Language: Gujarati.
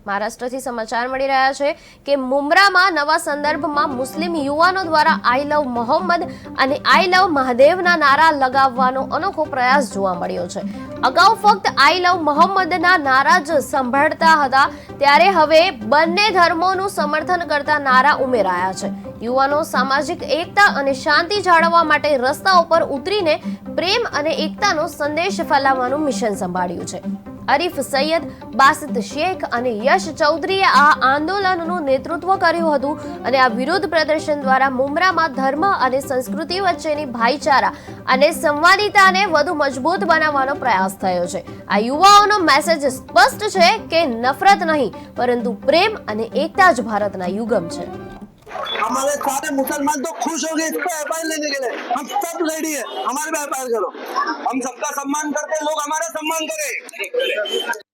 મહારાષ્ટ્રથી સમાચાર મળી રહ્યા છે કે મુંબ્રામાં નવા સંદર્ભમાં મુસ્લિમ યુવાનો દ્વારા આઈ લવ મોહમ્મદ અને આઈ લવ મહાદેવના નારા લગાવવાનો અનોખો પ્રયાસ જોવા મળ્યો છે। અગાઉ ફક્ત આઈ લવ મોહમ્મદના નારા જ સાંભળતા હતા, ત્યારે હવે બંને ધર્મોનું સમર્થન કરતા નારા ઉમેરાયા છે। યુવાનો સામાજિક એકતા અને શાંતિ જાળવવા માટે રસ્તા ઉપર ઉતરીને પ્રેમ અને એકતાનો સંદેશ ફેલાવવાનું મિશન સંભાળ્યું છે। અરીફ સૈયદ, બાસિત શેખ અને યશ ચૌધરીએ આ આંદોલનનું નેતૃત્વ કર્યું હતું અને આ વિરોધ પ્રદર્શન દ્વારા મુંબ્રામાં ધર્મ અને સંસ્કૃતિ વચ્ચેની ભાઈચારા અને સંવાદિતાને વધુ મજબૂત બનાવવાનો પ્રયાસ થયો છે। આ યુવાઓનો મેસેજ સ્પષ્ટ છે કે નફરત નહીં પરંતુ પ્રેમ અને એકતા જ ભારતના યુગમ છે। हमारे सारे मुसलमान तो खुश हो गए इसको एफआईआर लेने के लिए। हम सब रेडी है, हमारे पे एफआईआर करो। हम सबका सम्मान करते हैं, लोग हमारा सम्मान करें।